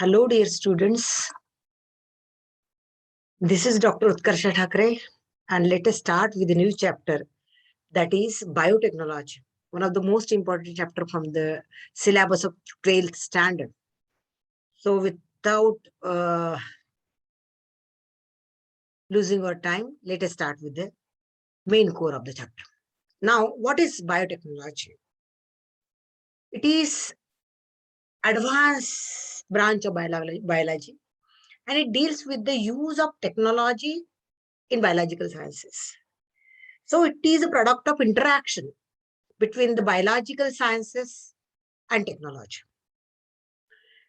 Hello, dear students. This is Dr. Utkarsha Thakre, and let us start with a new chapter, that is biotechnology, one of the most important chapter from the syllabus of 12th standard. So, without losing our time, let us start with the main core of the chapter. Now, what is biotechnology? It is advanced branch of biology, and it deals with the use of technology in biological sciences. So it is a product of interaction between the biological sciences and technology.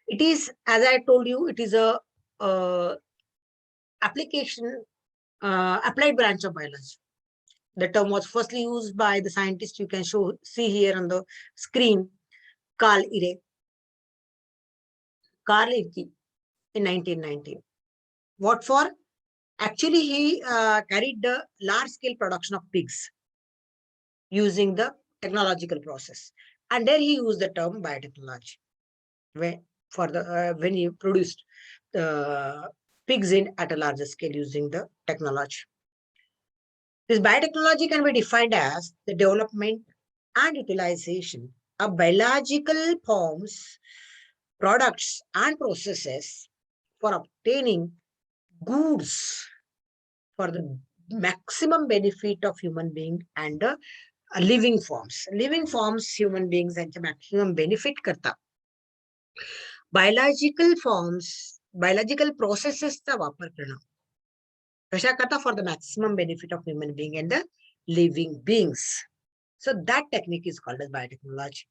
It is, as I told you, it is a application, applied branch of biology. The term was firstly used by the scientist you can see here on the screen, Carl Ire. Carl Ire in 1919. What for? Actually, he carried the large-scale production of pigs using the technological process. And there he used the term biotechnology when he produced the pigs at a larger scale using the technology. This biotechnology can be defined as the development and utilization of biological forms, products, and processes for obtaining goods for the maximum benefit of human being and living forms. Living forms, human beings, and maximum benefit करता. Biological forms, biological processes चा वापर करणं. कशा करता? For the maximum benefit of human being and the living beings. So that technique is called as biotechnology.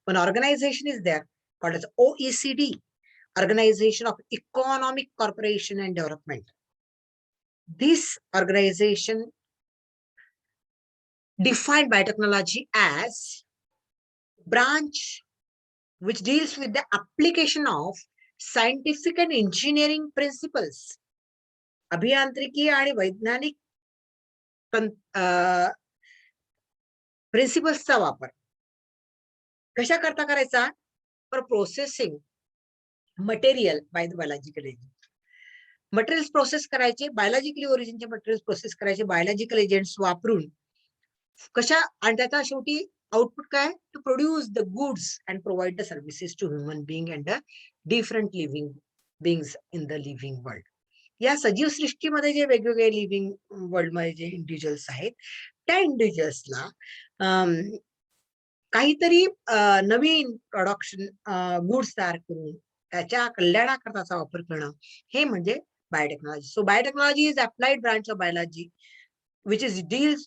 One organization is there called as OECD, Organization of Economic Cooperation and Development. This organization defined biotechnology as branch which deals with the application of scientific and engineering principles. अभियांत्रिकी आणि वैज्ञानिक प्रिन्सिपल्सचा वापर कशा करता करायचा? For processing material by the biological agent. Materials process करायचे, biologically ओरिजिनचे materials process करायचे बायोलॉजिकल एजंट्स वापरून. कशा? आणि त्याचा शेवटी आउटपुट काय? To produce the goods and provide the services to human being and the different living beings in the living world. या सजीव सृष्टीमध्ये जे वेगवेगळे लिव्हिंग वर्ल्डमध्ये जे इंडिव्हिज्युअल्स आहेत, त्या इंडिव्हिज्युअल्सला काहीतरी नवीन प्रोडक्शन गुड्स तयार करून त्याच्या कल्याणाकरताचा वापर करणं, हे म्हणजे biotechnology. So biotechnology is applied branch of biology which deals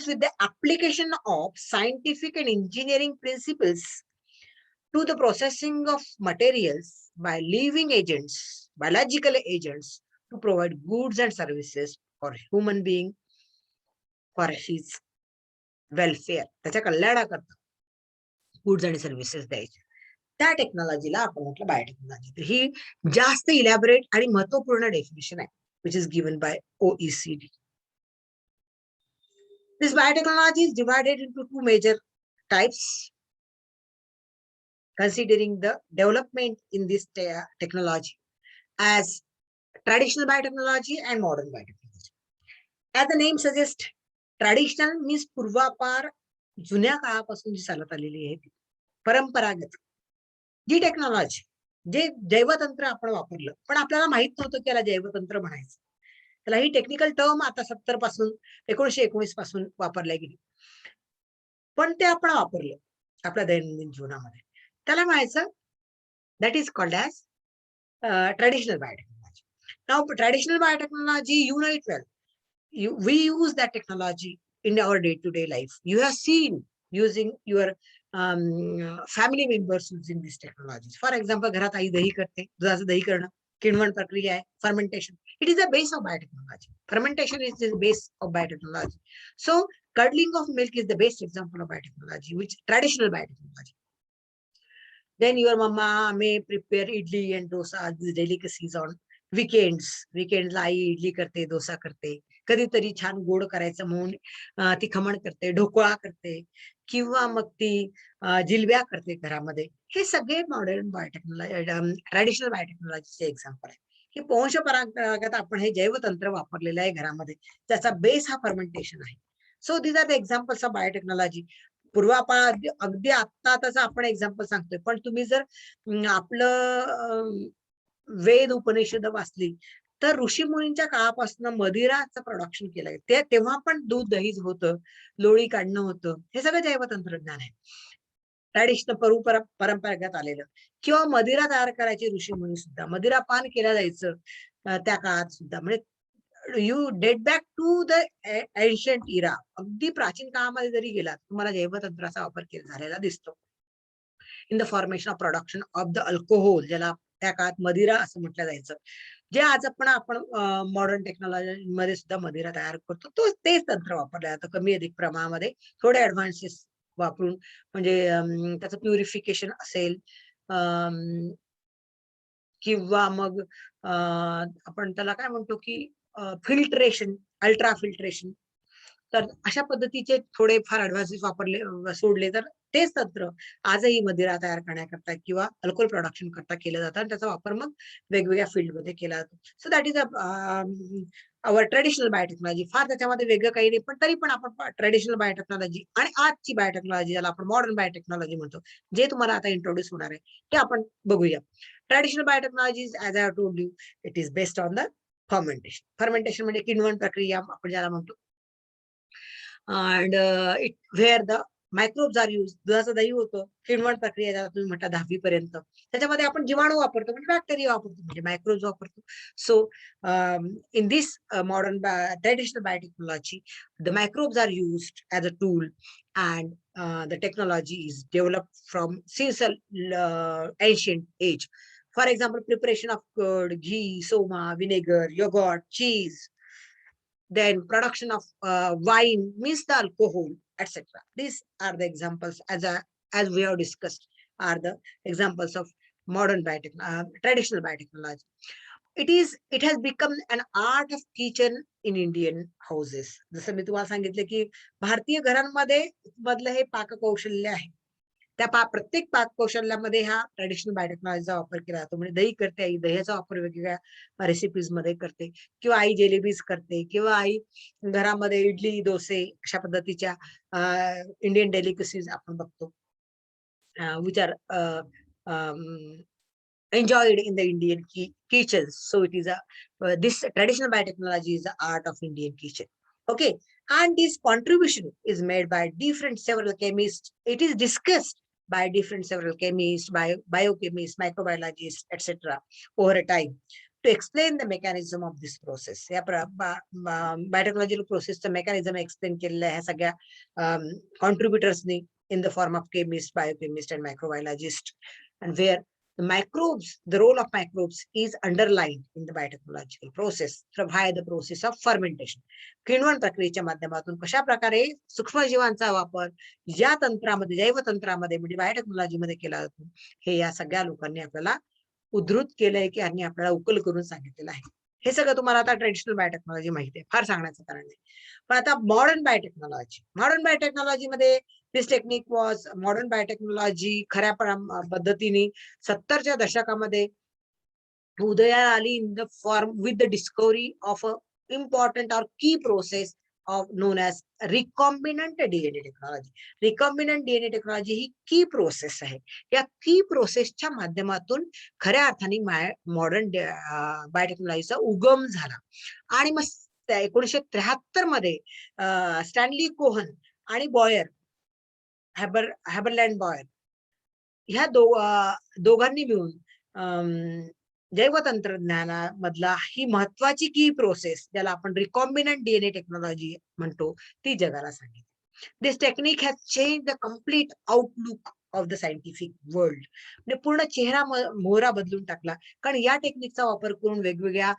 with the application of scientific and engineering principles to the processing of materials by living agents, biological agents, to provide goods and services for human being, for his welfare. त्याच्या कल्याणाकरता goods आणि services द्यायचे. त्या टेक्नॉलॉजीला आपण म्हटलं biotechnology. तर ही जास्त elaborate आणि महत्वपूर्ण डेफिनेशन आहे which is given by OECD. This biotechnology is divided into two major types, considering the development in this technology as traditional biotechnology and modern biotechnology. As the name suggests, traditional means पूर्वापार, जुन्या काळापासून जी चालत आलेली आहे, परंपरागत जी technology, जे जैवतंत्र आपण वापरलं, पण आपल्याला माहित नव्हतं की याला जैवतंत्र म्हणायचं. त्याला ही टेक्निकल टर्म आता 1919 पासून वापरल्या गेली, पण ते आपण वापरलं आपल्या दैनंदिन जीवनामध्ये. त्याला म्हणायचं that is called as traditional biotechnology. Now traditional biotechnology, you know it well. We use that technology in our day-to-day life. You have seen using your family members using these technologies. For example, घरात आई दही करते, दुधाचं दही करणं, किण्वन प्रक्रिया आहे, fermentation. It is the base of biotechnology. Fermentation is the base of biotechnology. So curdling of milk is the best example of biotechnology, which traditional biotechnology. Then your mama may prepare idli and dosa, these delicacies on weekends. Weekends आई इडली करते, डोसा करते, कधीतरी छान गोड करायचं म्हणून ती खमण करते, ढोकळा करते. किंवा मग ती जिलब्या करते घरामध्ये, हे सगळे मॉडर्न बायोटेक्नॉलॉजी ट्रॅडिशनल बायोटेक्नॉलॉजीचे एक्झाम्पल आहे. की वंश परंपरागत आपण हे जैवतंत्र वापरलेलं आहे घरामध्ये, त्याचा बेस हा फर्मेंटेशन आहे. So these are the examples of biotechnology. पूर्वापार अगदी आत्ता आपण एक्झाम्पल सांगतोय, पण तुम्ही जर आपलं वेद उपनिषद वाचली तर ऋषी मुनींच्या काळापासून मदिराचं प्रोडक्शन केलंय. ते तेव्हा पण दूध दहीच होतं, लोणी काढणं होतं, हे सगळं जैव तंत्रज्ञान आहे. ट्रॅडिशनल परंपरागत आलेलं. किंवा मदिरा तयार करायचे ऋषी मुनी सुद्धा, मदिरा पान केलं जायचं त्या काळात सुद्धा. म्हणजे you date back to the ancient era. अगदी प्राचीन काळामध्ये जरी गेलात तुम्हाला जैवतंत्राचा वापर झालेला दिसतो. In the formation of production of the alcohol, ज्याला त्या काळात मदिरा असं म्हटलं जायचं, जे आज आपण मॉडर्न टेक्नॉलॉजी मध्ये सुद्धा मदिरा तयार करतो, तेच तंत्र वापरलं जातं कमी अधिक प्रमाणामध्ये, थोडे ऍडव्हान्सेस वापरून. म्हणजे त्याचं प्युरिफिकेशन असेल किंवा मग आपण त्याला काय म्हणतो की फिल्ट्रेशन, अल्ट्रा फिल्ट्रेशन. तर अशा पद्धतीचे थोडे फार ऍडव्हान्सेस वापरले सोडले तर तेच तंत्र आजही मदिरा तयार करण्याकरता किंवा अल्कोहोल प्रोडक्शन करता केलं जातं, आणि त्याचा वापर मग वेगवेगळ्या फील्डमध्ये केला जातो. So that is our traditional biotechnology. फार त्याच्यामध्ये वेगळं काही नाही, पण तरी पण आपण ट्रेडिशनल बायोटेक्नॉलॉजी आणि आजची बायोटेक्नॉलॉजी, ज्याला आपण मॉडर्न बायोटेक्नॉलॉजी म्हणतो, जे तुम्हाला आता इंट्रोड्यूस होणार आहे ते आपण बघूया. Traditional biotechnology, as I told you, it is based on the fermentation. Fermentation म्हणजे किण्वन प्रक्रिया आपण ज्याला म्हणतो. and where the microbes are used. दुधाचं दही होतं, किण्वन प्रक्रिया ज्याला तुम्ही म्हणता 10वी पर्यंत, त्याच्यामध्ये आपण जीवाणू वापरतो, म्हणजे बॅक्टेरिया वापरतो, म्हणजे मायक्रोब्स वापरतो. So in this modern traditional biotechnology, the microbes are used as a tool, and the technology is developed from since ancient age. For example, preparation of curd, ghee, soma, vinegar, yogurt, cheese, then production of wine, means the alcohol, etc. These are the examples, as we have discussed, are the examples of modern traditional biotechnology. It has become an art of kitchen in Indian houses. जसं मी तुम्हाला सांगितलं की भारतीय घरांमध्ये मधलं हे पाककौशल्य आहे. त्या प्रत्येक पाककौशल्यामध्ये हा ट्रेडिशनल बायोटेक्नॉलॉजीचा वापर केला जातो. म्हणजे दही करते आई, दह्याचा वापर वेगवेगळ्या रेसिपीज मध्ये करते, किंवा आई जेलेबीज करते, किंवा आई घरामध्ये इडली, डोसे अशा पद्धतीच्या इंडियन डेलिकसीज आपण बघतो, which are enjoyed in the Indian kitchens. So it is this traditional biotechnology is the art of Indian kitchen. Okay, and this contribution is made by several chemists. It is discussed by several chemists, biochemists, microbiologists, etc. over a time to explain the mechanism of this process. या biotechnological process चं mechanism explain केलेलं आहे सगळ्या contributors in the form of chemists, biochemists, and microbiologists, and where the role of microbes is underlined in the biotechnological process via the process of fermentation. किण्वन प्रक्रियेच्या माध्यमातून कशा प्रकारे सूक्ष्मजीवांचा वापर या तंत्रामध्ये, जैवतंत्रामध्ये, म्हणजे बायोटेक्नॉलॉजी मध्ये केला जातो, हे या सगळ्या लोकांनी आपल्याला उद्धृत केलंय की आणि आपल्याला उकल करून सांगितलेलं आहे. हे सगळं तुम्हाला आता ट्रेडिशनल बायोटेक्नॉलॉजी माहिती आहे, फार सांगण्याचं कारण नाही. पण आता मॉडर्न बायोटेक्नॉलॉजी मध्ये this technique was modern biotechnology खऱ्या पद्धतीने 70च्या दशकामध्ये उदयाला आली in the form with the discovery of a important or key process of known as recombinant DNA technology. Recombinant DNA technology ही की प्रोसेस आहे. या की प्रोसेसच्या माध्यमातून खऱ्या अर्थाने मॉडर्न बायोटेक्नॉलॉजीचा उगम झाला. आणि मग 1973 मध्ये स्टॅनली कोहन आणि बॉयर, हॅबरलँड बॉयर, ह्या दोघांनी मिळून जैवतंत्रज्ञानामधला ही महत्वाची की प्रोसेस, ज्याला आपण रिकॉम्बिनंट डीएनए टेक्नॉलॉजी म्हणतो, ती जगाला सांगितली. This technique has change the complete outlook of the scientific world. म्हणजे पूर्ण चेहरा मोहरा बदलून टाकला. कारण या टेक्निकचा वापर करून वेगवेगळ्या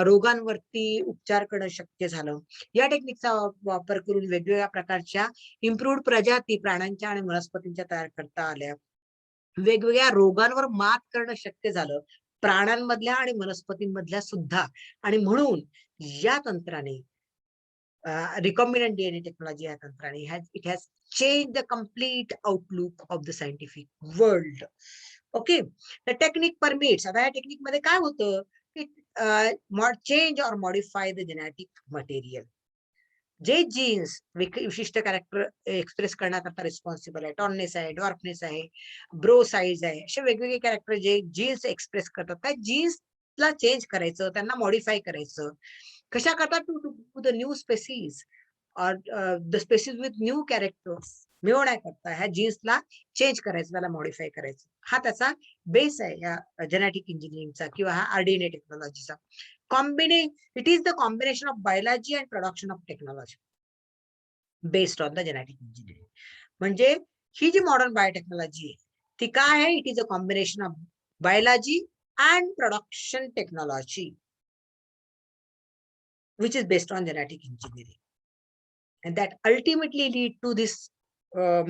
रोगांवरती उपचार करणं शक्य झालं. या टेक्निकचा वापर करून वेगवेगळ्या प्रकारच्या इम्प्रूव्ड प्रजाती प्राण्यांच्या आणि वनस्पतींच्या तयार करता आल्या. वेगवेगळ्या रोगांवर मात करणं शक्य झालं, प्राण्यांमधल्या आणि वनस्पतींमधल्या सुद्धा. आणि म्हणून या तंत्राने रिकॉम्बिनंट डीएनए टेक्नॉलॉजी या तंत्राने it has change the complete outlook of the scientific world. Okay, the technique permits. आता या टेक्निक मध्ये काय होतं की change or modify the genetic material. जे जीन्स विशिष्ट कॅरेक्टर एक्सप्रेस करण्याकरता रिस्पॉन्सिबल आहे, टॉननेस आहे, डॉर्फनेस आहे, ब्रो साईज आहे, असे वेगवेगळे कॅरेक्टर जे जीन्स एक्सप्रेस करतात, त्या जीन्सला चेंज करायचं, त्यांना मॉडिफाय करायचं. कशा करता? टू द न्यू स्पेसीज और the species with new characters मिळवण्याकरता ह्या जीन्सला चेंज करायचं, त्याला मॉडिफाय करायचं. हा त्याचा बेस आहे या जेनेटिक इंजिनिअरिंगचा किंवा हा आरडीएनए टेक्नॉलॉजीचा. It is the combination of biology and production of technology based on the genetic engineering. म्हणजे ही जी मॉडर्न बायोटेक्नॉलॉजी आहे ती काय आहे? It is a combination of biology and production technology which is based on genetic engineering, and that ultimately lead to this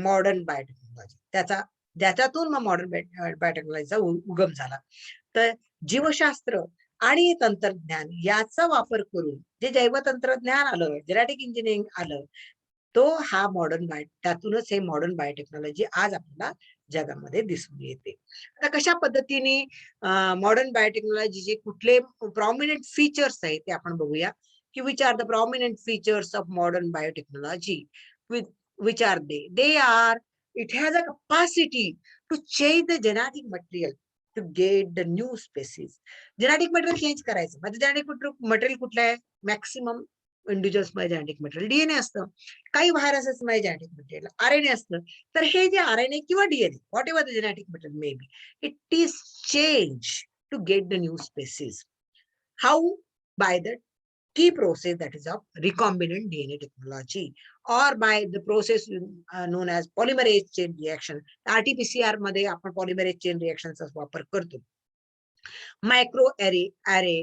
modern biotechnology. त्याच्यातून मग modern बायोटेक्नॉलॉजीचा उगम झाला. तर जीवशास्त्र आणि तंत्रज्ञान याचा वापर करून जे जैवतंत्रज्ञान आलं, जेनेटिक इंजिनिअरिंग आलं, तो हा मॉडर्न त्यातूनच हे मॉडर्न बायोटेक्नॉलॉजी आज आपल्याला जगामध्ये दिसून येते. आता कशा पद्धतीने मॉडर्न बायोटेक्नॉलॉजीचे कुठले प्रॉमिनंट फीचर्स आहेत ते आपण बघूया की which are the prominent features of modern biotechnology. Which are they are it has a capacity to change the genetic material to get the new species. Genetic material change करायचं म्हणजे genetic material कुठलं आहे? Maximum individuals मध्ये genetic material DNA असतं, काही viruses मध्ये genetic material RNA असतं. तर हे जे आरएनए किंवा DNA whatever the genetic material may be, it is change to get the new species. How? By the key process that is of recombinant DNA technology or by the process known as polymerase chain reaction. RT-PCR मध्ये आपण polymerase chain reactions चा वापर करतो. Micro अरे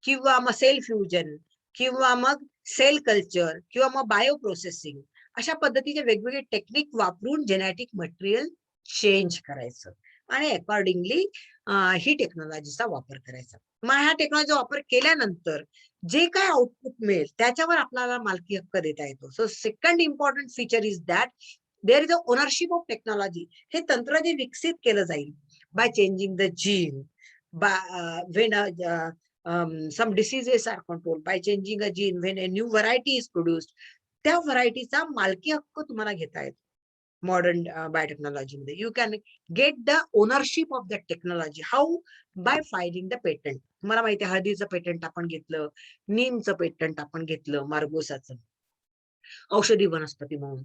किंवा मग sale fusion किंवा मग सेल कल्चर किंवा मग बायो प्रोसेसिंग अशा पद्धतीचे वेगवेगळे टेक्निक वापरून जेनेटिक मटेरियल चेंज करायचं आणि अकॉर्डिंगली ही टेक्नॉलॉजीचा वापर करायचा. मग ह्या टेक्नॉलॉजीचा वापर केल्यानंतर जे काय आउटपुट मिळेल त्याच्यावर आपल्याला मालकी हक्क देता येतो. So second important feature is that there is a ownership of technology. हे तंत्र जे विकसित केलं जाईल by changing the gene, when some diseases are controlled, by changing a gene, when a new variety is produced, त्या व्हरायटीचा मालकी हक्क तुम्हाला घेता येतो. मॉडर्न बायोटेक्नॉलॉजी मध्ये you can get the ownership of the technology. How? By filing the patent. तुम्हाला माहिती आहे हळदीचं पेटंट आपण घेतलं, नीमचं पेटंट आपण घेतलं, मार्गोसाचं औषधी वनस्पती म्हणून,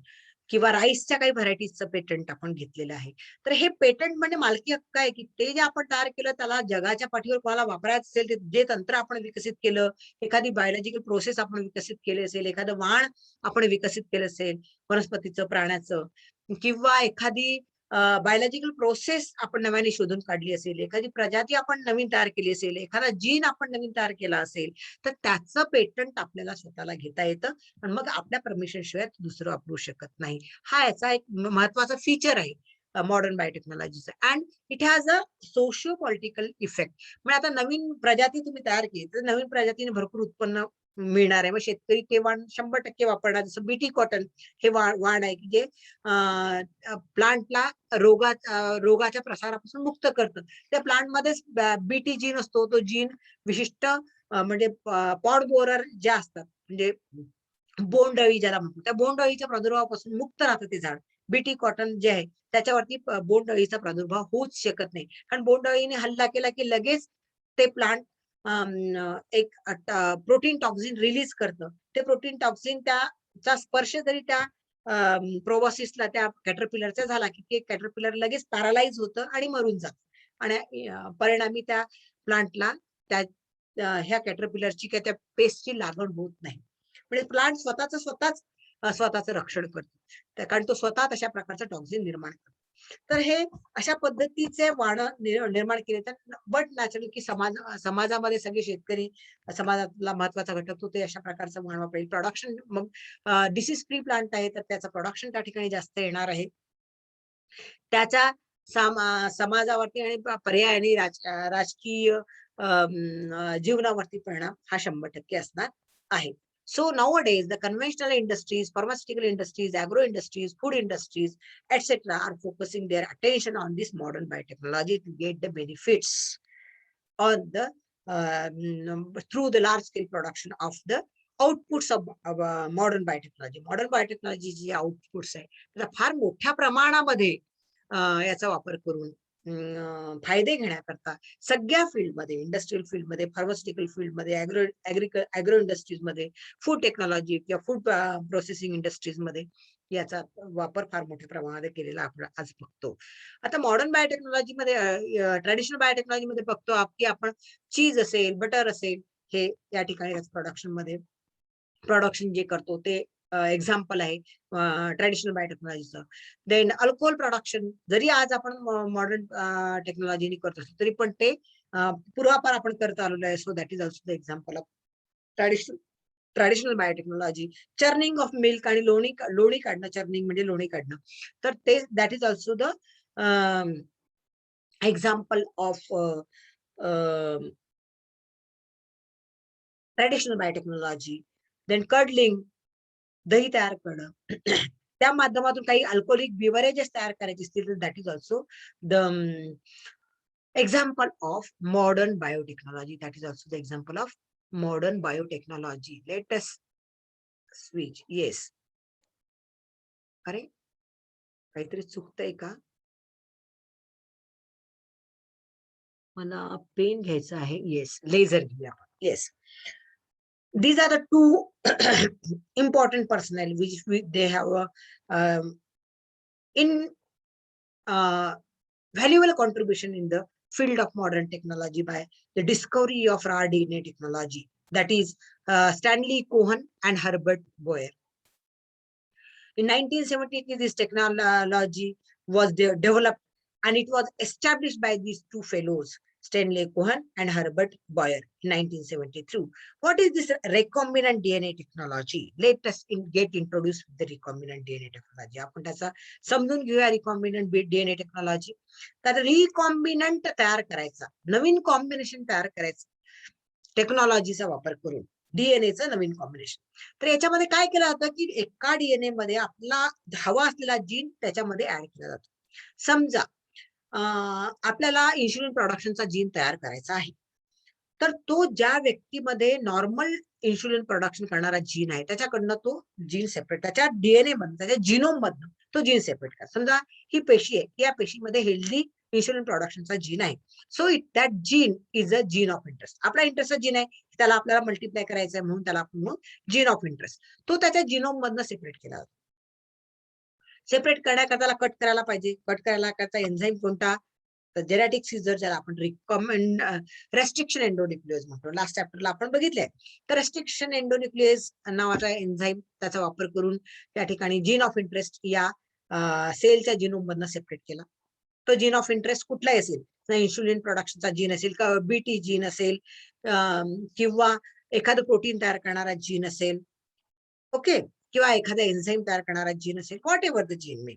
किंवा राईसच्या काही व्हरायटीजचं पेटंट आपण घेतलेलं आहे. तर हे पेटंट म्हणजे मालकी हक्क आहे की ते जे आपण तयार केलं त्याला जगाच्या पाठीवर कोणाला वापरायचं असेल, जे तंत्र आपण विकसित केलं, एखादी बायोलॉजिकल प्रोसेस आपण विकसित केली असेल, एखादं वाण आपण विकसित केलं असेल वनस्पतीचं, प्राण्याचं, किंवा एखादी बायोलॉजिकल प्रोसेस आपण नव्याने शोधून काढली असेल, एखादी प्रजाती आपण नवीन तयार केली असेल, एखादा जीन आपण नवीन तयार केला असेल, तर त्याचं पेटंट आपल्याला स्वतःला घेता येतं आणि मग आपल्या परमिशन शिवाय दुसरं वापरू शकत नाही. हा याचा एक महत्वाचा फीचर आहे मॉडर्न बायोटेक्नॉलॉजीचा. And it has a socio political effect. म्हणजे आता नवीन प्रजाती तुम्ही तयार केली तर नवीन प्रजातीने भरपूर उत्पन्न मिळणार आहे. मग शेतकरी ते वाण 100% वापरणार. जसं बीटी कॉटन हे वाण आहे की जे प्लांटला रोगाच्या प्रसारापासून मुक्त करतं. त्या प्लांटमध्येच बीटी जीन असतो. तो जीन विशिष्ट म्हणजे पॉड बोरर ज्या असतात म्हणजे बोंडअळी ज्याला म्हणतो, त्या बोंडअळीच्या प्रादुर्भावापासून मुक्त राहतं ते झाड. बीटी कॉटन जे आहे त्याच्यावरती बोंडअळीचा प्रादुर्भाव होऊच शकत नाही. कारण बोंडअळीने हल्ला केला की लगेच ते प्लांट एक प्रोटीन टॉक्सिन रिलीज करतं. ते प्रोटीन टॉक्सिन त्याचा स्पर्श जरी त्या प्रोबॉसिसला, त्या कॅटरपिलरचा झाला की ते कॅटरपिलर लगेच पॅरालाइज होतं आणि मरून जातं आणि परिणामी त्या प्लांटला त्या ह्या कॅटरपिलरची किंवा त्या पेस्टची लागण होत नाही. म्हणजे प्लांट स्वतःचं रक्षण करतो कारण तो स्वतः तशा प्रकारचं टॉक्सिन निर्माण करतो. तर हे अशा पद्धतीचे वाण निर्माण केले तर बट नॅचरली की समाजामध्ये सगळे शेतकरी समाजातला महत्वाचा घटक तो ते अशा प्रकारचं वाण वापरेल. प्रोडक्शन मग डिसीज फ्री प्लांट आहे तर त्याचं प्रोडक्शन त्या ठिकाणी जास्त येणार आहे. त्याच्या समाजावरती आणि पर्याय आणि राजकीय जीवनावरती परिणाम हा 100% असणार आहे. So nowadays, the conventional industries, pharmaceutical industries, agro industries, food industries, etc., are focusing their attention on this modern biotechnology to get the benefits on the through the large scale production of the outputs of modern biotechnology. Modern biotechnology G outputs आहे त्याचा फार मोठ्या प्रमाणामध्ये याचा वापर करून फायदे घेण्याकरता सगळ्या फील्डमध्ये, इंडस्ट्रियल फील्डमध्ये, फार्मास्युटिकल फील्डमध्ये, ॲग्रो इंडस्ट्रीजमध्ये, फूड टेक्नॉलॉजी किंवा फूड प्रोसेसिंग इंडस्ट्रीजमध्ये याचा वापर फार मोठ्या प्रमाणात केलेला आपण आज बघतो. आता मॉडर्न बायोटेक्नॉलॉजीमध्ये, ट्रॅडिशनल बायोटेक्नॉलॉजीमध्ये बघतो की आपण चीज असेल, बटर असेल, हे या ठिकाणी प्रोडक्शन जे करतो ते एक्झाम्पल आहे ट्रॅडिशनल बायोटेक्नॉलॉजीचं. देन अल्कोहोल प्रोडक्शन जरी आज आपण मॉडर्न टेक्नॉलॉजीने करत असतो तरी पण ते पूर्वापार आपण करत आलेलो आहे. So that is also the example of traditional biotechnology. Churning of milk आणि लोणी काढणं, चर्निंग म्हणजे लोणी काढणं, तर ते that is also the example of traditional biotechnology. Then curdling, दही तयार करणं, त्या माध्यमातून काही अल्कोहोलिक बिवरेजेस तयार करायचे असतील तर that is also the example of modern biotechnology. That is also the example of modern biotechnology. Let us switch. Yes. अरे काहीतरी चुकतंय का? मला पेन घ्यायचा आहे. येस, लेझर घेऊया आपण. Yes. These are the two important personnel which they have valuable contribution in the field of modern technology by the discovery of rDNA technology. That is Stanley Cohen and Herbert Boyer. In 1973, this technology was developed and it was established by these two fellows, Stanley Cohen and Herbert Boyer, in 1973. What is this recombinant DNA technology? Let us get introduced with the recombinant DNA technology. आपण त्याचा समजून घेऊया recombinant DNA technology. तर recombinant तयार करायचा, नवीन combination तयार करायचं टेक्नॉलॉजीचा वापर करून, डीएनएचं नवीन कॉम्बिनेशन. तर याच्यामध्ये काय केलं जातं की एका डीएनए मध्ये आपला हवा असलेला जीन त्याच्यामध्ये ऍड केला जातो. समजा आपल्याला इन्शुलिन प्रोडक्शनचा जीन तयार करायचा आहे, तर तो ज्या व्यक्तीमध्ये नॉर्मल इन्शुलिन प्रोडक्शन करणारा जीन आहे त्याच्याकडनं तो जीन सेपरेट, त्याच्या डीएनए मधून, त्याच्या जिनोम मधून तो जीन सेपरेट करा. समजा ही पेशी आहे, या पेशीमध्ये हेल्दी इन्शुलिन प्रोडक्शनचा जीन आहे. So that gene is a gene of interest. आपला इंटरेस्टचा जीन आहे, त्याला आपल्याला मल्टिप्लाय करायचं आहे म्हणून त्याला आपण जीन ऑफ इंटरेस्ट, तो त्याच्या जिनोम मधनं सेपरेट केला जातो. सेपरेट करण्याकरता त्याला कट करायला पाहिजे. कट करायला करता एन्झाईम कोणता? तर जेनेटिक सीजर, ज्याला आपण रेस्ट्रिक्शन एंडोन्यूक्लियस म्हणतो, लास्ट चॅप्टरला आपण बघितलंय. तर रेस्ट्रिक्शन एंडोन्यूक्लियस नावाचा एन्झाईम त्याचा वापर करून त्या ठिकाणी जीन ऑफ इंटरेस्ट या सेलच्या जिनोम मधनं सेपरेट केला. तो जीन ऑफ इंटरेस्ट कुठलाही असेल, इन्शुलिन प्रोडक्शनचा जीन असेल, बीटी जीन असेल, किंवा एखादं प्रोटीन तयार करणारा जीन असेल, ओके, किंवा एखादा एन्झाईम तयार करणारा जीन असेल, व्हॉट एव्हर द जीन मे.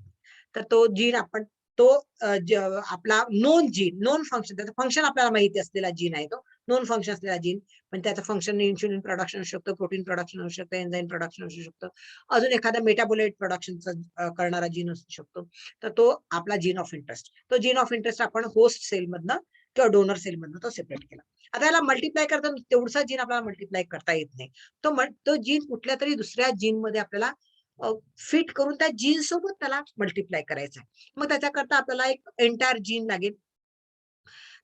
तर तो जीन आपण तो आपला नोन जीन, नोन फंक्शन, त्याचं फंक्शन आपल्याला माहिती असलेला जीन आहे, तो नोन फंक्शन असलेला जीन, पण त्याचं फंक्शन इन्शुलिन प्रोडक्शन असू शकतं, प्रोटीन प्रोडक्शन असू शकतं, एन्झाईम प्रोडक्शन असू शकतं, अजून एखादा मेटाबोलाइट प्रोडक्शनचा करणारा जीन असू शकतो. तर तो आपला जीन ऑफ इंटरेस्ट, तो जीन ऑफ इंटरेस्ट आपण होस्ट सेल मधनं किंवा डोनर सेल मधनं तो सेपरेट केला. आता याला मल्टिप्लाय करता तेवढा जीन आपल्याला मल्टिप्लाय करता येत नाही. तो जीन कुठल्या तरी दुसऱ्या जीन मध्ये आपल्याला फिट करून त्या जीन सोबत त्याला मल्टिप्लाय करायचा आहे. मग त्याच्याकरता आपल्याला एक एंटायर जीन लागेल.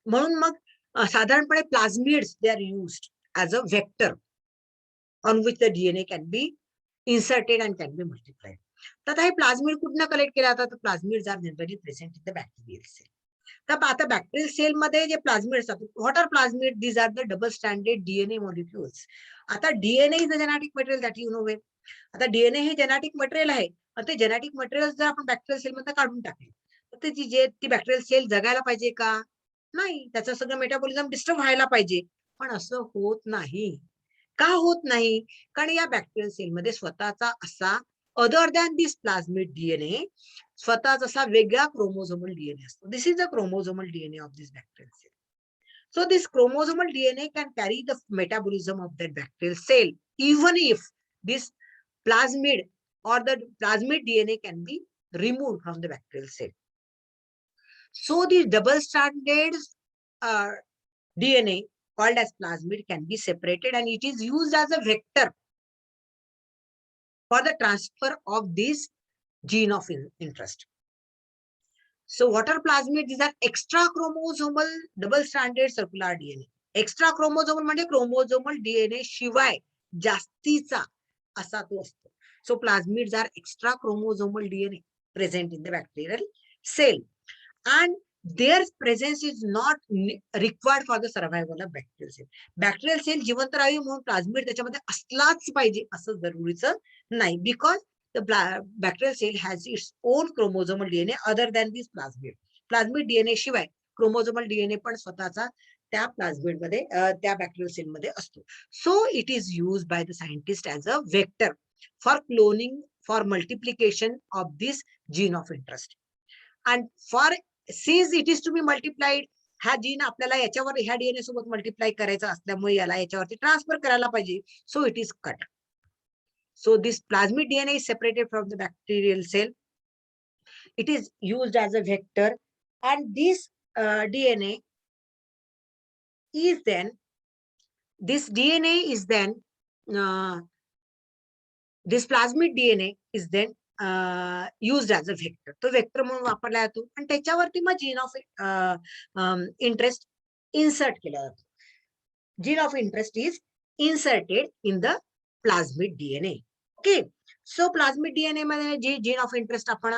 म्हणून मग साधारणपणे plasmids they are used as a vector on which the DNA can be inserted and can be multiplied. तर आता हे प्लाझमिड कुठनं कलेक्ट केला जातात? Plasmids are generally present in the bacterial cell. तर आता बॅक्टेरियल सेल मध्ये जे प्लाझमिड असतात, what are plasmid? These are the double standard DNA molecules. आता DNA is the genetic material that you know well. आता DNA हे genetic material आहे, ते जेनेटिक मटेरियल जर आपण बॅक्टेरियल सेल मध्ये काढून टाकले तर ती बॅक्टेरियल सेल जगायला पाहिजे का? नाही, त्याचं सगळं मेटाबॉलिझम डिस्टर्ब व्हायला पाहिजे. पण असं होत नाही. का होत नाही? कारण या बॅक्टेरियल सेलमध्ये स्वतःचा असा other than this plasmid DNA स्वतःचा असा वेगळा क्रोमोझोमल डीएनए असतो. This is the chromosomal DNA of this bacterial cell. So this chromosomal DNA can carry the metabolism of that bacterial cell even if this plasmid or the plasmid DNA can be removed from the bacterial cell. So the double-stranded DNA called as plasmid can be separated, and it is used as a vector for the transfer of this gene of interest. So what are plasmid? These are extra chromosomal double-stranded circular DNA. Extra chromosomal म्हणजे chromosomal DNA शिवाय जास्तीचा असा तो असतो. So plasmids are extra chromosomal DNA present in the bacterial cell, and their presence is not required for the survival of bacterial cell. Bacterial cell जिवंत राहावी म्हणून plasmid त्याच्यामध्ये असलाच पाहिजे असं जरुरीचं नाही, because the bacterial cell has its own chromosomal DNA other than this plasmid. Plasmid DNA शिवाय chromosomal DNA पण स्वतःचा त्या plasmid मध्ये त्या bacterial cell मध्ये असतो. So it is used by the scientist as a vector for cloning, for multiplication of this gene of interest. And for since it is to be multiplied, हा gene आपल्याला याच्यावर ह्या DNA सोबत multiply करायचा असल्यामुळे याला याच्यावरती ट्रान्सफर करायला पाहिजे. So it is cut. So this plasmid DNA is separated from the bacterial cell. It is used as a vector, and this DNA is then, this plasmid DNA is then used as a vector. तो vector म्हणून वापरला जातो आणि त्याच्यावरती मग gene of interest insert केला जातो. Gene of interest is inserted in the plasmid DNA. Okay, so plasmid DNA मध्ये जे जीन ऑफ इंटरेस्ट आपण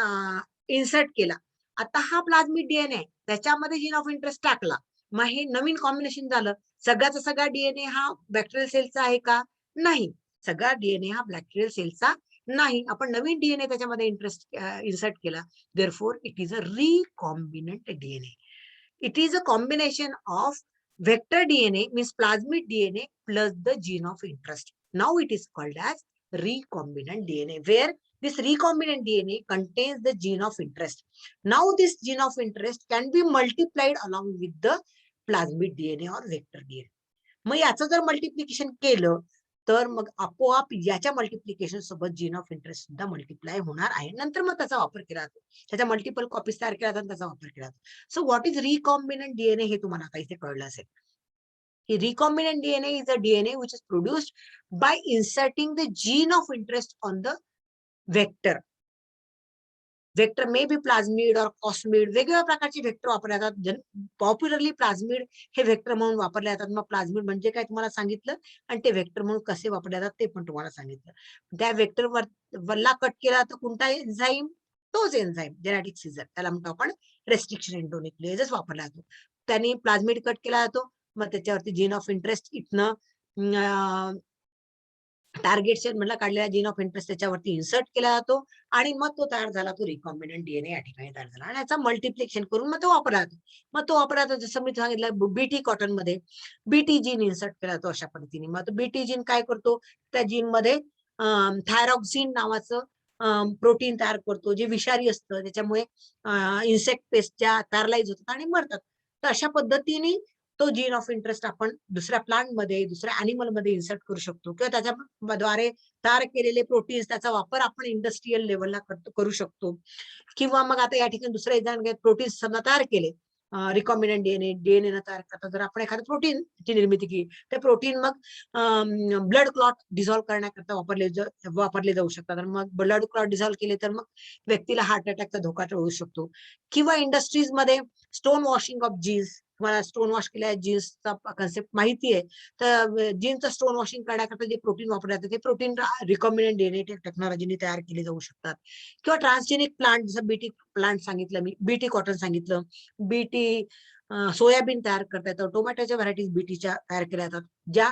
इन्सर्ट केला, आता हा प्लाझ्मिड DNA आहे, त्याच्यामध्ये जीन ऑफ इंटरेस्ट टाकला, मग हे नवीन कॉम्बिनेशन झालं. सगळ्याचा सगळा DNA हा बॅक्टेरियल सेलचा आहे का? नाही, सगळा DNA हा बॅक्टेरियल सेलचा नाही. आपण नवीन DNA त्याच्यामध्ये इन्सर्ट केला. Therefore it is a recombinant DNA. It is a combination of vector DNA, means plasmid DNA, plus the gene of interest. Now it is called as recombinant DNA, where this recombinant DNA contains the gene of interest. Now this gene of interest can be multiplied along with the plasmid DNA or vector DNA. मग याचं जर multiplication केलं तर मग आपोआप याच्या multiplication सोबत gene of interest सुद्धा मल्टिप्लाय होणार आहे. नंतर मग त्याचा वापर केला जातो, त्याच्या मल्टिपल कॉपीज तयार केल्या जातात, त्याचा वापर केला जातो. So what is recombinant DNA हे तुम्हाला काही ते कळलं असेल. की recombinant DNA is a DNA which is produced by inserting the gene of interest on the vector. Vector may be plasmid or cosmid, वेगवेगळ्या प्रकारचे वेक्टर वापरले जातात. पॉप्युलरली प्लाझ्मिड हे वेक्टर म्हणून वापरले जातात. मग प्लाझ्मिड म्हणजे काय तुम्हाला सांगितलं, आणि ते वेक्टर म्हणून कसे वापरले जातात ते पण तुम्हाला सांगितलं. त्या वेक्टर वरला कट केला तर कोणता एन्झाईम? तोच एन्झाईम जेनेटिक सीजर, त्याला म्हणतो आपण रेस्ट्रिक्शन एंडोन्यूक्लिएजेस वापरला जातो. त्यांनी प्लाझ्मिड कट केला जातो, मग त्याच्यावरती जीन ऑफ इंटरेस्ट इथनं टार्गेट सेल मधला काढलेला जीन ऑफ इंटरेस्ट त्याच्यावरती इन्सर्ट केला जातो, आणि मग तो तयार झाला, तो रिकॉम्बिनंट DNA या ठिकाणी तयार झाला, आणि याचा मल्टिप्लिकेशन करून मग तो वापरला जातो. मग तो वापरला जातो, जसं मी सांगितलं बीटी कॉटन मध्ये बीटी जीन इन्सर्ट केला जातो अशा पद्धतीने. मग तो बीटी जीन काय करतो, त्या जीन मध्ये थायरॉक्सिन नावाचं प्रोटीन तयार करतो, जे विषारी असतं, त्याच्यामुळे इन्सेक्ट पेस्ट ज्या पॅरालाइज होतात आणि मरतात. तर अशा पद्धतीने तो जीन ऑफ इंटरेस्ट आपण दुसऱ्या प्लांट मध्ये, दुसऱ्या अॅनिमल मध्ये इन्सर्ट करू शकतो, किंवा त्याच्याद्वारे तयार केलेले प्रोटीन्स त्याचा वापर आपण इंडस्ट्रियल लेवलला करू शकतो. किंवा मग आता या ठिकाणी दुसरे एक्झाम्पल, प्रोटीन्स समजा तयार केले रिकॉम्बिनंट DNA न तयार करता, जर आपण एखाद्या प्रोटीनची निर्मिती केली, ते प्रोटीन मग ब्लड क्लॉट डिझॉल्व्ह करण्याकरता वापरले जाऊ शकतात. आणि मग ब्लड क्लॉट डिझॉल्व्ह केले तर मग व्यक्तीला हार्ट अटॅकचा धोका टळू शकतो. किंवा इंडस्ट्रीज मध्ये स्टोन वॉशिंग ऑफ जीन्स, तुम्हाला स्टोन वॉश केल्या जीन्सचा कन्सेप्ट माहिती आहे, तर जीन्सचं स्टोन वॉशिंग करण्याकरता जे प्रोटीन वापरले जाते ते प्रोटीन रिकॉम्बिनंट DNA टेक्नॉलॉजीने तयार केले जाऊ शकतात. किंवा ट्रान्सजेनिक प्लांट, जसं बीटी प्लांट सांगितलं मी, बीटी कॉटन सांगितलं, बीटी सोयाबीन तयार करता येतं, टोमॅटोच्या व्हरायटीज बीटीच्या तयार केल्या जातात, ज्या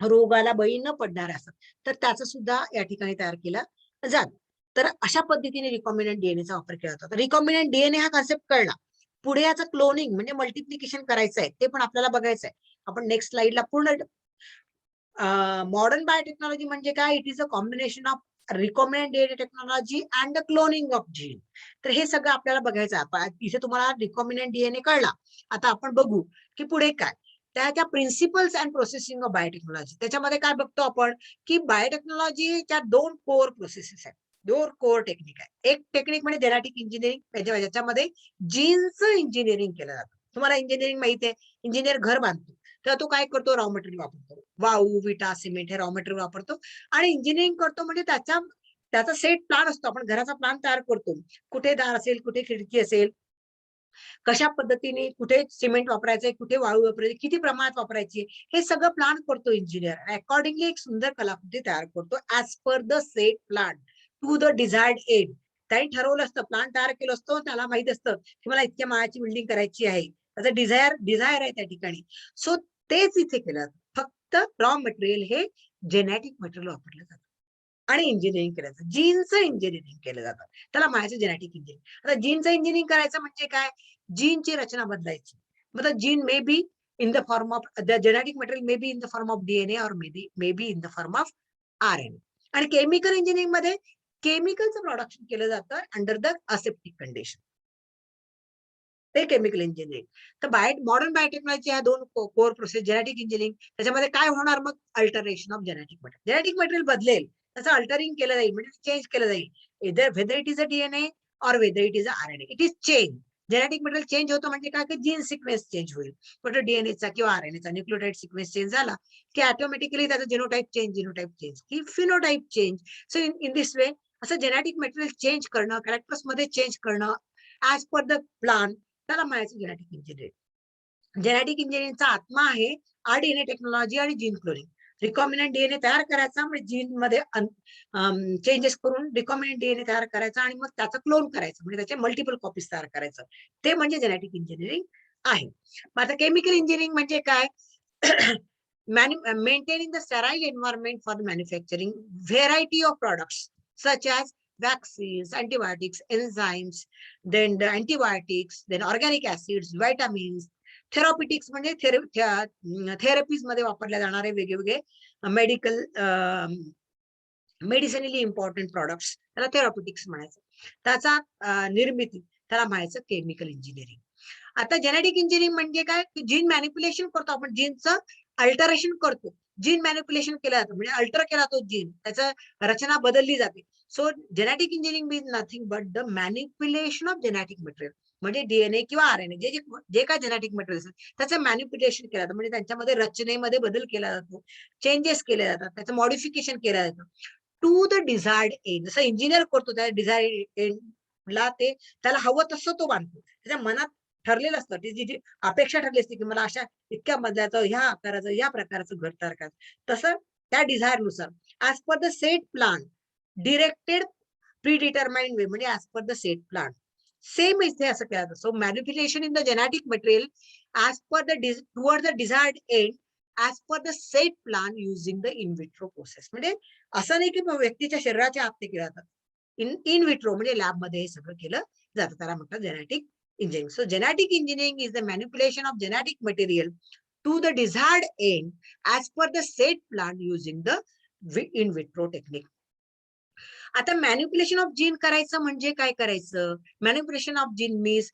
रोगाला बळी न पडणाऱ्या असतात, तर त्याचं सुद्धा या ठिकाणी तयार केला जात. तर अशा पद्धतीने रिकॉम्बिनंट DNAचा वापर केला जातो. रिकॉम्बिनंट DNA हा कॉन्सेप्ट कळला. पुढे याचं क्लोनिंग म्हणजे मल्टिप्लिकेशन करायचं आहे, ते पण आपल्याला बघायचं आहे. आपण नेक्स्ट स्लाइडला पूर्ण मॉडर्न बायोटेक्नॉलॉजी म्हणजे काय, it is a combination of recombinant DNA technology and the cloning of gene. तर हे सगळं आपल्याला बघायचं आहे. इथे तुम्हाला रिकॉम्बिनंट DNA कळला, आता आपण बघू की पुढे काय. त्याच्या principles and processing of biotechnology. त्याच्यामध्ये काय बघतो आपण की बायोटेक्नॉलॉजीच्या 2 कोर प्रोसेसेस आहेत, 2 कोर टेक्निक आहे. एक टेक्निक म्हणजे जेनेटिक इंजिनिअरिंग, ज्याच्यामध्ये जीनचं इंजिनिअरिंग केलं जातं. तुम्हाला इंजिनिअरिंग माहिती आहे, इंजिनियर घर बांधतो तर तो काय करतो, रॉ मटेरियल वापरतो, वाळू, विटा, सिमेंट हे रॉ मटेरियल वापरतो आणि इंजिनिअरिंग करतो. म्हणजे त्याचा सेट प्लॅन असतो. आपण घराचा प्लॅन तयार करतो, कुठे दार असेल, कुठे खिडकी असेल, कशा पद्धतीने कुठे सिमेंट वापरायचंय, कुठे वाळू वापरायची, किती प्रमाणात वापरायची, हे सगळं प्लॅन करतो इंजिनियर. अकॉर्डिंगली एक सुंदर कलाकृती तयार करतो as per the set plan to the desired end. त्यांनी ठरवलं असतं, प्लॅन तयार केलं असतं, त्याला माहित असतं की मला इतक्या माळाची बिल्डिंग करायची आहे, त्याचं डिझायर आहे त्या ठिकाणी. सो तेच इथे केलं जातं. फक्त रॉ मटेरियल हे जेनेटिक मटेरियल वापरलं जातं आणि इंजिनिअरिंग केलं जातं. जीनचं इंजिनिअरिंग केलं जातं, त्याला म्हणायचं जेनेटिक इंजिनिअरिंग. आता जीनचं इंजिनिअरिंग करायचं म्हणजे काय, जीनची रचना बदलायची. मतलब gene may be in the form of the genetic material, may be in the form of DNA और may be in the form of RNA. आणि केमिकल इंजिनिअरिंग मध्ये केमिकलचं प्रोडक्शन केलं जातं अंडर द असेप्टिक कंडिशन, ते chemical engineering. तर modern biotechnology ह्या 2 core process, genetic engineering, त्याच्यामध्ये काय होणार मग, alteration of genetic material. Genetic material बदलेल, त्याचं अल्टरिंग केलं जाईल, म्हणजे चेंज केलं जाईल. Whether it is a DNA और whether it is a RNA, it is change. Genetic material change होतं म्हणजे काय, की जीन सिक्वेन्स चेंज होईल. कुठे डीएनएचा किंवा आरएनएचा न्यूक्लियोटाइड सिक्वेन्स चेंज झाला की ऑटोमॅटिकली त्याचा जिनोटाइप चेंज की phenotype change. So in this वे असं जेनेटिक मटेरियल चेंज करणं, कॅरेक्टर्स मध्ये चेंज करणं ऍज पर द प्लान, त्याला म्हणायचं जेनेटिक इंजिनिअरिंग. जेनेटिक इंजिनिअरिंगचा आत्मा आहे आरडीएनए टेक्नॉलॉजी आणि जीन क्लोनिंग. रिकॉम्बिनंट डीएनए तयार करायचा, म्हणजे जीन मध्ये चेंजेस करून रिकॉम्बिनंट डीएनए तयार करायचा आणि मग त्याचं क्लोन करायचं, म्हणजे त्याचे मल्टिपल कॉपीज तयार करायचं, ते म्हणजे जेनेटिक इंजिनिअरिंग आहे. मग आता केमिकल इंजिनिअरिंग म्हणजे काय, maintaining the sterile environment for the manufacturing variety of products such as vaccines, antibiotics, enzymes, then the antibiotics, then organic acids, vitamins, थेरॉपिटिक्स म्हणजे थेरपीज मध्ये वापरल्या जाणारे वेगवेगळे मेडिकल मेडिसिनली इम्पॉर्टंट प्रॉडक्ट्स, त्याला थेरॉपिटिक्स म्हणायचं. त्याचा निर्मिती, त्याला म्हणायचं केमिकल इंजिनिअरिंग. आता जेनेटिक इंजिनिअरिंग म्हणजे काय, की जीन मॅनिप्युलेशन करतो आपण, जीनचं अल्टरेशन करतो, जीन मॅनिप्युलेशन केलं जातं, म्हणजे अल्टर केला तो जीन, त्याचं रचना बदलली जाते. So genetic engineering means nothing but the manipulation of genetic material, म्हणजे डीएनए किंवा आरएनए जे काय जेनेटिक मटेरियल त्याचं मॅनिप्युलेशन केलं जातं, म्हणजे त्यांच्यामध्ये रचनेमध्ये बदल केला जातो, चेंजेस केले जातात, त्याचं मॉडिफिकेशन केलं जातं टू द डिझायर्ड एंड. जसं इंजिनियर करतो त्या डिझायर्ड एंडला, ते त्याला हवं तसं तो बांधतो, त्याच्या मनात ठरलेलं असतं, त्याची जी अपेक्षा ठरली असते की मला अशा इतक्या मधल्याचं, ह्या आकाराचं, या प्रकारचं घर तयार करायचं, तसं त्या डिझायर नुसार as per the set plan, directed predetermined way, म्हणजे as per the set plan. Same इथे असं केलं जातं. So manipulation in the genetic material as per the toward the desired end as per the set plan using the in vitro process. म्हणजे असं नाही की व्यक्तीच्या शरीराच्या आत ते केलं जातात, इन विट्रो म्हणजे लॅबमध्ये हे सगळं केलं जातं, त्याला म्हणतात genetic engineering. So genetic engineering is the manipulation of genetic material to the desired end as per the set plan using the in vitro technique. आता मॅनिप्युलेशन ऑफ जीन करायचं म्हणजे काय करायचं, manipulation of gene means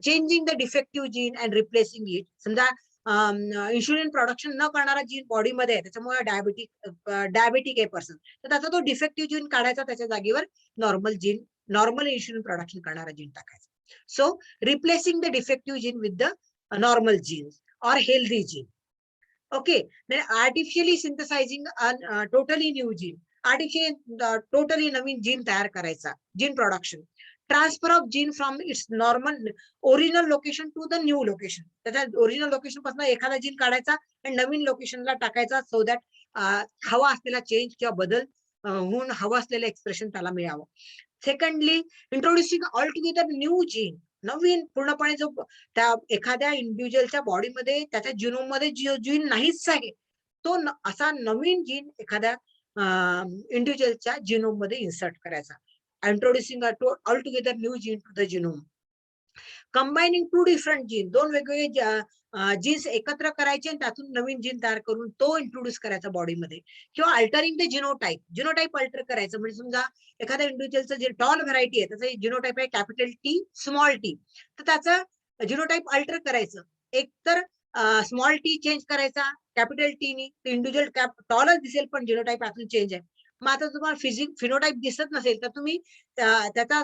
changing the defective gene and replacing it. समजा insulin production न करणारा gene बॉडीमध्ये आहे, त्याच्यामुळे डायबेटिक आहे पर्सन, तर त्याचा तो डिफेक्टिव्ह जीन काढायचा, त्याच्या जागेवर नॉर्मल इन्शुलिन प्रोडक्शन करणारा जीन टाकायचा. So replacing the defective gene with the normal genes or healthy gene. Okay, then artificially synthesizing a totally new gene, totally नवीन जीन तयार करायचा, gene production, transfer of gene from its normal original location to the new location. त्याच्या original location पासून एखादा gene काढायचा आणि नवीन लोकेशनला टाकायचा, सो दॅट हवा असलेला चेंज किंवा बदल होऊन हवा असलेलं एक्सप्रेशन त्याला मिळावं. Secondly, introducing all together new gene, नवीन पूर्णपणे जो त्या एखाद्या इंडिव्हिज्युअलच्या बॉडीमध्ये, त्याच्या जिनोम मध्ये जीन नाहीच आहे, तो असा नवीन जीन एखाद्या इंडिव्हिज्युअलच्या जिनोम मध्ये इन्सर्ट करायचा. Introducing all together new gene to the genome. Combining 2 different gene, 2 वेगवेगळे जीन्स एकत्र करायचे आणि त्यातून नवीन जीन तयार करून तो इंट्रोड्यूस करायचा बॉडीमध्ये. किंवा अल्टरिंग द जिनोटाईप अल्टर करायचं, म्हणजे समजा एखाद्या इंडिव्हिज्युअलचं जे टॉल व्हरायटी आहे, त्याचं जिनोटाईप आहे कॅपिटल टी स्मॉल टी, तर त्याचं जिनोटाईप अल्टर करायचं. एकतर स्मॉल टी चेंज करायचा कॅपिटल टी नी, इंडिव्हिज्युअल टॉलच दिसेल पण जिनोटाईप अजून चेंज आहे. मग आता तुम्हाला फिनोटाईप दिसत नसेल तर तुम्ही त्याचा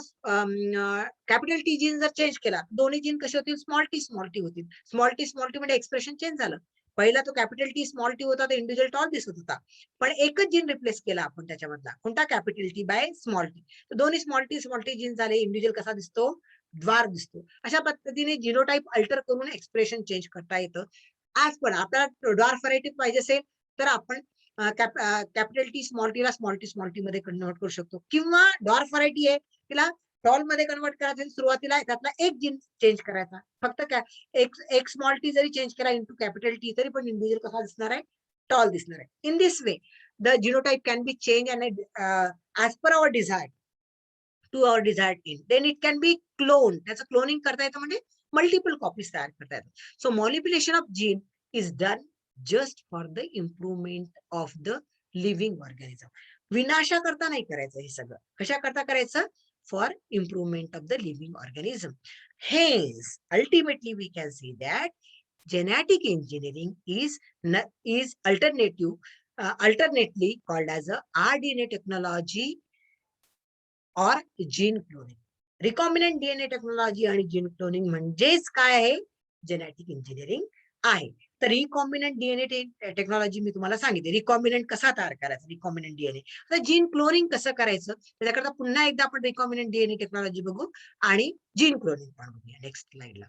कॅपिटल टी जीन जर चेंज केला, दोन्ही जीन कसे होतील, स्मॉल टी होतील. स्मॉल टी मध्ये एक्सप्रेशन चेंज झालं. पहिला तो कॅपिटल टी स्मॉल टी होता, तो इंडिव्हिज्युअल टॉल दिसत होता, पण एकच जीन रिप्लेस केला आपण त्याच्यामधला, कोणता, capital T by small T. तर दोन्ही स्मॉल टी जीन झाले. इंडिव्हिज्युअल कसा दिसतो, द्वार दिसतो. अशा पद्धतीने जिनोटाईप अल्टर करून एक्सप्रेशन चेंज करता येतं. आज पण आपल्याला डॉर्फ व्हरायटी पाहिजे असेल तर आपण कॅपिटल टी स्मॉल टी मध्ये कन्वर्ट करू शकतो, किंवा डॉर्फ व्हरायटी आहे तिला टॉल मध्ये कन्वर्ट करायचं. सुरुवातीला त्यातला एक जीन चेंज करायचा, फक्त एक स्मॉल टी जरी चेंज केला इंटू कॅपिटल टी तरी पण इंडिव्हिज्युअल कसा दिसणार आहे, टॉल दिसणार आहे. In this way the genotype can be change and as per our desire to our desired in. Then it can be clone. त्याचं क्लोनिंग करता येतं, म्हणजे मल्टिपल कॉपीज तयार करता येतात. So manipulation of gene is done just for the improvement of the living organism. विनाशा करता नाही करायचं हे सगळं. कशा करता करायचं, for improvement of the living organism. Hence, ultimately we can say that genetic engineering is alternately called as a RDNA technology or gene cloning. Recombinant DNA technology आणि जीन क्लोनिंग म्हणजेच काय आहे, जेनेटिक इंजिनिअरिंग आहे. तर recombinant DNA technology मी तुम्हाला सांगितली, recombinant कसा तयार करायचा, रिकॉम्बिनंट डीएनए. तर जीन क्लोनिंग कसं करायचं त्याच्याकरता पुन्हा एकदा आपण रिकॉम्बिनंट डीएनए टेक्नॉलॉजी बघू आणि जीन क्लोनिंग पण बघूया नेक्स्ट स्लाइडला.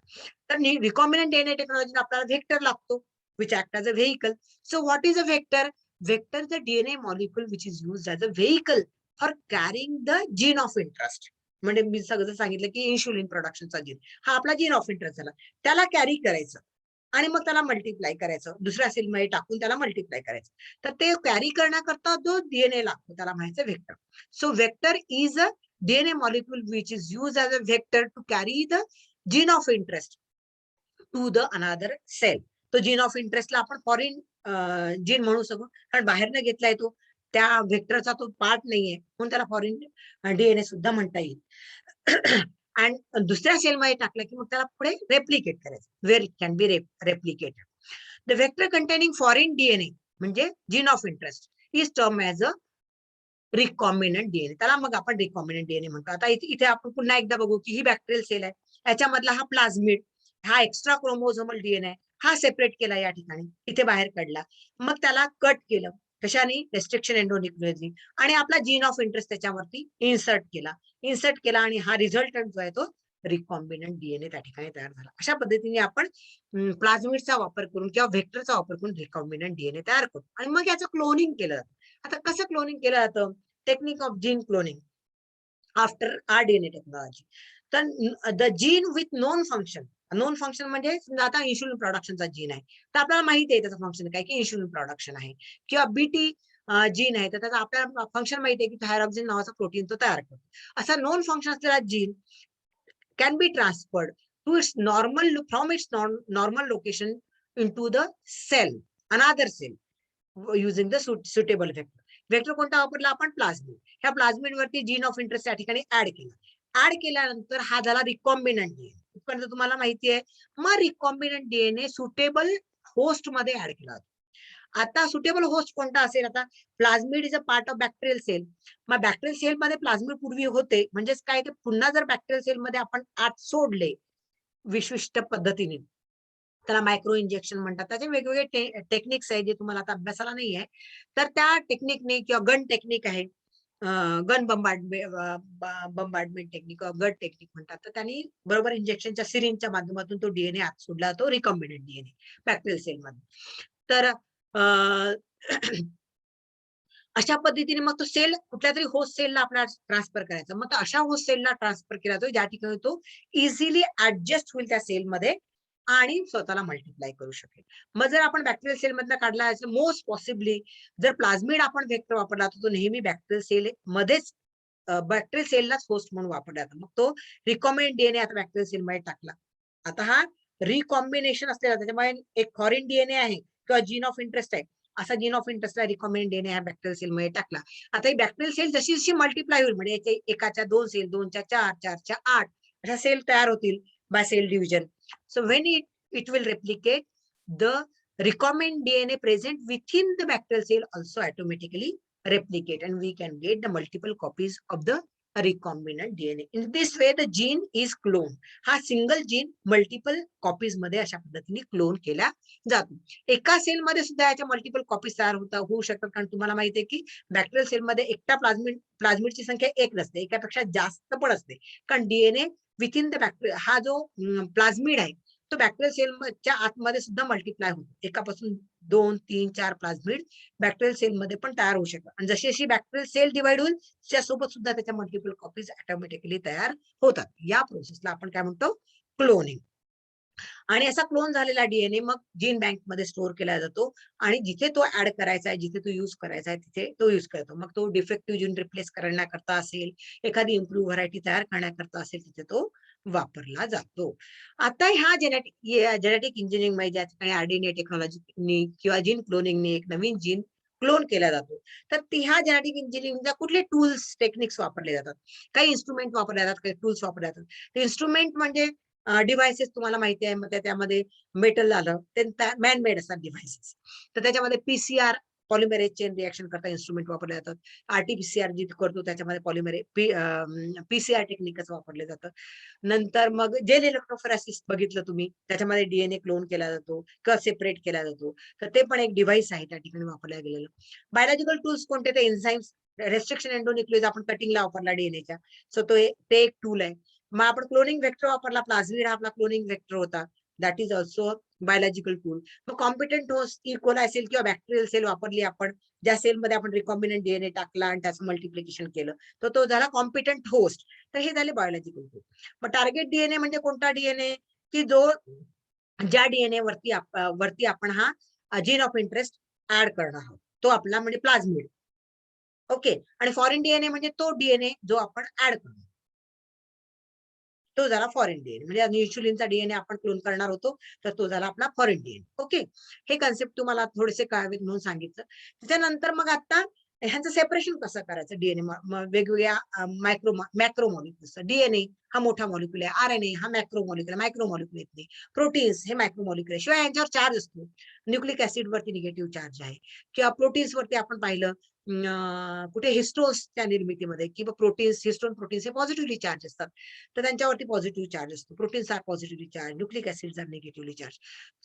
तर रिकॉम्बिनंट डीएनए टेक्नॉलॉजी आपल्याला व्हेक्टर लागतो, which act as a vehicle. So what is a vector? Vector is a DNA molecule which is used as a vehicle for carrying the gene of interest. म्हणजे मी सगळं सांगितलं की insulin प्रोडक्शनचा gene हा आपला gene of interest झाला, त्याला carry करायचं आणि मग त्याला मल्टिप्लाय करायचं, दुसऱ्या सेलमध्ये टाकून त्याला मल्टिप्लाय करायचं. तर ते कॅरी करण्याकरता जो डीएनए लागतो त्याला म्हणायचं vector. So vector is a DNA molecule which is use as a vector to carry the gene of interest to the another cell. तो जीन ऑफ इंटरेस्टला आपण फॉरेन जीन म्हणू शकतो, कारण बाहेरनं घेतलाय तो, त्या व्हेक्टरचा तो पार्ट नाहीये, म्हणून त्याला फॉरेन डीएनए सुद्धा म्हणता येईल. आणि दुसऱ्या सेलमध्ये टाकलं की मग त्याला पुढे रेप्लिकेट करायचं, where it can be replicated. The vector containing foreign DNA म्हणजे gene of interest is term as a recombinant DNA. त्याला मग आपण रिकॉम्बिनंट डीएनए म्हणतो. आता इथे आपण पुन्हा एकदा बघू की ही बॅक्टेरियल सेल आहे, याच्यामधला हा प्लाझमिड, हा एक्स्ट्रा क्रोमोझोमल डीएनए, हा सेपरेट केला या ठिकाणी, इथे बाहेर काढला, मग त्याला कट केलं कशाने, रेस्ट्रिक्शन एंडोन्यूक्लियसनी, आणि आपला जीन ऑफ इंटरेस्ट त्याच्यावरती इन्सर्ट केला आणि हा रिझल्टंट जो आहे तो रिकॉम्बिनंट डीएनए त्या ठिकाणी तयार झाला. अशा पद्धतीने आपण प्लाझमिडचा वापर करून किंवा व्हेक्टरचा वापर करून रिकॉम्बिनंट डीएनए तयार करतो आणि मग याचं क्लोनिंग केलं जातं. आता कसं क्लोनिंग केलं जातं, technique of gene cloning after RDNA technology. तर the gene with known function म्हणजे आता इन्शुलिन प्रोडक्शनचा जीन आहे, तर आपल्याला माहिती आहे त्याचं फंक्शन काय, की इन्शुलिन प्रोडक्शन आहे, किंवा बीटी जीन आहे तर त्याचा आपल्याला फंक्शन माहिती आहे की थायरॉक्सिन नावाचा प्रोटीन तो तयार करतो. असा नॉन फंक्शन असलेला gene can be transferred to its normal location into the cell, another cell, using the suitable vector. Vector कोणता वापरला आपण, प्लाझमिड. ह्या प्लाझमिड वरती जीन ऑफ इंटरेस्ट या ठिकाणी ऍड केल्यानंतर हा झाला रिकॉम्बिनंट डीएनए. इथपर्यंत तुम्हाला माहिती आहे. मग रिकॉम्बिनंट डीएनए सुटेबल होस्ट मध्ये ऍड केला जातो. आता सुटेबल होस्ट कोणता असेल, आता plasmid is a part of bacterial cell. मग बॅक्टेरियल सेल मध्ये प्लाझमिड पूर्वी होते, म्हणजेच काय, ते पुन्हा जर बॅक्टेरियल सेल मध्ये आपण आत सोडले विशिष्ट पद्धतीने, त्याला मायक्रो इंजेक्शन म्हणतात. त्याचे वेगवेगळे टेक्निक्स आहेत जे तुम्हाला आता अभ्यासाला नाही आहे. तर त्या टेक्निकने, किंवा गन टेक्निक आहे, गन बंबार्डमेंट टेक्निक, गट टेक्निक म्हणतात, तर त्यांनी बरोबर इंजेक्शनच्या सिरिंजच्या माध्यमातून तो डीएनए आत सोडला, तो रिकॉम्बिनंट डीएनए बॅक्टेरियल सेल मध्ये. तर अशा पद्धतीने मग तो सेल कुठल्या तरी होस्ट सेलला आपल्याला ट्रान्सफर करायचा. मग अशा होस्ट सेलला ट्रान्सफर केला जातो ज्या ठिकाणी तो इझिली ऍडजस्ट होईल त्या सेलमध्ये आणि स्वतःला मल्टिप्लाय करू शकेल. मग जर आपण बॅक्टेरियल सेल मधला काढला, मोस्ट पॉसिबली जर प्लाझमिड आपण व्हेक्टर वापरला तर तो नेहमी बॅक्टेरियल सेल मध्येच, बॅक्टेरियल सेललाच होस्ट म्हणून वापरला जातो. मग तो रिकॉम्बिनंट डीएनए आता बॅक्टेरियल सेल मध्ये टाकला. आता हा रिकॉम्बिनेशन असलेला, त्याच्यामुळे एक फॉरेन डीएनए आहे किंवा जीन ऑफ इंटरेस्ट आहे, असा जीन ऑफ इंटरेस्टला रिकॉम्बिनंट डीएनए ह्या बॅक्टेरियल सेल मध्ये टाकला. आता ही बॅक्टेरियल सेल जशी जशी मल्टिप्लाय होईल, म्हणजे एकाच्या 2 सेल, 2च्या 4, 4च्या 8 अशा सेल तयार होतील by cell division. So when it will replicate, the recombinant DNA present within the bacterial cell also automatically replicate, and we can get the multiple copies of the recombinant DNA. In this way, the gene is cloned. हा single gene multiple copies मध्ये अशा पद्धतीने clone केला जातो. एका sale मध्ये सुद्धा याच्या मल्टिपल कॉपीज तयार होऊ शकतात, कारण तुम्हाला माहिती आहे की बॅक्टेरियल सेल मध्ये एकटा प्लाझमिडची संख्या एक नसते, एकापेक्षा जास्त पण असते, कारण डीएनए विथिन द बॅक्टेरिया हा जो प्लाझमिड आहे तो बॅक्टेरियल सेलच्या आतमध्ये सुद्धा मल्टिप्लाय होतो. एकापासून 2, 3, 4 प्लाझमिड बॅक्टेरियल सेलमध्ये पण तयार होऊ शकतात, आणि जशी जशी बॅक्टेरियल सेल डिवाइड होईल त्यासोबत सुद्धा त्याच्या मल्टिपल कॉपीज ऑटोमॅटिकली तयार होतात. या प्रोसेसला आपण काय म्हणतो, क्लोनिंग. आणि असा क्लोन झालेला डीएनए मग जीन बँक मध्ये स्टोअर केला जातो, आणि जिथे तो ऍड करायचा आहे, जिथे तो यूज करायचा आहे, तिथे तो यूज करतो. मग तो डिफेक्टिव्ह जीन रिप्लेस करण्याकरता असेल, एखादी इम्प्रूव्ह व्हरायटी तयार करण्याकरता असेल, तिथे तो वापरला जातो. आता ह्या जेनेटिक इंजिनिअरिंग मध्ये ज्या ठिकाणी आरडीएनए टेक्नॉलॉजी किंवा जीन क्लोनिंगने एक नवीन जीन क्लोन केला जातो, तर ह्या जेनेटिक इंजिनिअरिंगच्या कुठले टूल्स टेक्निक्स वापरले जातात, काही इन्स्ट्रुमेंट वापरले जातात, काही टूल्स वापरले जातात. इन्स्ट्रुमेंट म्हणजे डिव्हायसेस तुम्हाला माहिती आहे, मग त्यामध्ये मेटल आलं, ते मॅन मेड असतात डिव्हायसेस. तर त्याच्यामध्ये पीसीआर पॉलिमेरेज चेन रिएक्शन करता इन्स्ट्रुमेंट वापरले जातात. आरटीपीसीआर जी करतो त्याच्यामध्ये पीसीआर टेक्निकच वापरले जातं. नंतर मग जेल इलेक्ट्रोफोरेसिस बघितलं तुम्ही, त्याच्यामध्ये डीएनए क्लोन केला जातो किंवा सेपरेट केला जातो, तर ते पण एक डिव्हाइस आहे त्या ठिकाणी वापरल्या गेलेलं. बायोलॉजिकल टूल्स कोणते, ते एन्झाईम्स रेस्ट्रिक्शन एंडोन्यूक्लियोज आपण कटिंगला वापरला डीएनएच्या, सो ते एक टूल आहे. मग आपण क्लोनिंग वेक्टर वापरला, प्लाझमिड हा आपला क्लोनिंग वेक्टर होता, that is also biological tool. मग कॉम्पिटंट होस्ट इकोला सेल किंवा बॅक्टेरियल सेल वापरली आपण, ज्या सेलमध्ये आपण रिकॉम्बिनंट डीएनए टाकला आणि त्याचं मल्टिप्लिकेशन केलं, तर तो झाला कॉम्पिटंट होस्ट. तर हे झाले बायोलॉजिकल टूल. मग टार्गेट डीएनए म्हणजे कोणता डीएनए, की ज्या डीएनए वरती आपण हा जीन ऑफ इंटरेस्ट ऍड करणार आहोत, तो आपला म्हणजे प्लाझमिड. ओके. आणि फॉरेन डीएनए म्हणजे तो डीएनए जो आपण ऍड करतो, तो झाला फॉरेन डीएनए. म्हणजे इन्शुलिनचा डीएनए आपण क्लोन करणार होतो, तर तो झाला आपला फॉरेन डीएनए. ओके. हे कन्सेप्ट तुम्हाला थोडेसे कळावेत म्हणून सांगितलं. त्याच्यानंतर मग आता ह्यांचं सेपरेशन कसं करायचं, डीएनए वेगवेगळ्या मॅक्रो मॉलिक्युल्स. डीएनए हा मोठा मॉलिक्युल आहे, आरएनए हा मॅक्रो मॉलिक्युल आहे, मायक्रो मॉलिक्युल येत नाही. प्रोटीन्स हे मायक्रो मॉलिक्युल आहे. शिवाय यांच्यावर चार्ज असतो. न्यूक्लिक ऍसिड वरती निगेटिव्ह चार्ज आहे, किंवा प्रोटीन्स वरती आपण पाहिलं कुठे हिस्टोन्सच्या निर्मितीमध्ये, किंवा प्रोटीन्स, हिस्टोन प्रोटीन्स हे पॉझिटिव्हली चार्ज असतात, तर त्यांच्यावरती पॉझिटिव्ह चार्ज असतो. Proteins are positively charge, nucleic acids are negatively charge.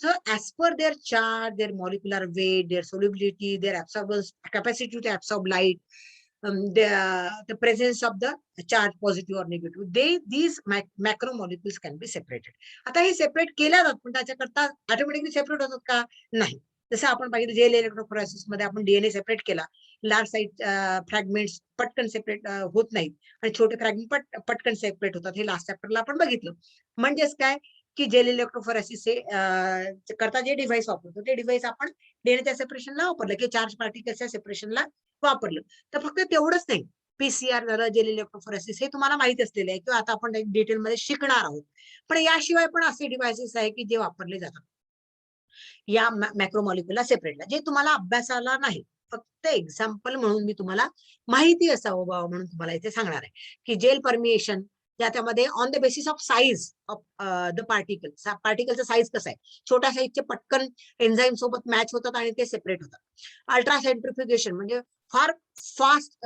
So as per their charge, their molecular weight, their solubility, their absorbance capacity to absorb light, the presence of the charge positive or negative, these macromolecules can be separated. आता हे separate केल्या जातात, पण त्याच्याकरता automatically separate होतात का, नाही. जसं आपण पाहिलं जेल इलेक्ट्रोफोरेसिस मध्ये आपण डीएनए सेपरेट केला, लार्ज साईज फ्रॅगमेंट्स पटकन सेपरेट होत नाहीत, आणि छोटे फ्रॅगमेंट पटकन सेपरेट होतात. हे लास्ट चॅप्टरला आपण बघितलं. म्हणजेच काय, की जेल इलेक्ट्रोफोरेसिस हे करता जे डिव्हाइस वापरतो, ते डिव्हाइस आपण डीएनएच्या सेपरेशनला वापरलं, की चार्ज पार्टिकलच्या सेपरेशनला वापरलं. तर फक्त तेवढंच नाही, पीसीआर झालं, जेल इलेक्ट्रोफोरेसिस हे तुम्हाला माहिती असलेलं आहे, किंवा आता आपण डिटेलमध्ये शिकणार आहोत. पण याशिवाय पण असे डिव्हाइसेस आहे की जे वापरले जातात या मॅक्रोमॉलिक्युलला सेपरेटला, जे तुम्हाला अभ्यासाला नाही, फक्त एक्झाम्पल म्हणून मी तुम्हाला माहिती असावं बाबा म्हणून तुम्हाला इथे सांगणार आहे, की जेल परमिएशन त्यामध्ये on the basis of size of the पार्टिकलचा साईज कसा आहे, छोट्या साईजचे पटकन एन्झाईम सोबत मॅच होतात आणि ते सेपरेट होतात. अल्ट्रा सेंट्रिफ्युगेशन म्हणजे फार फास्ट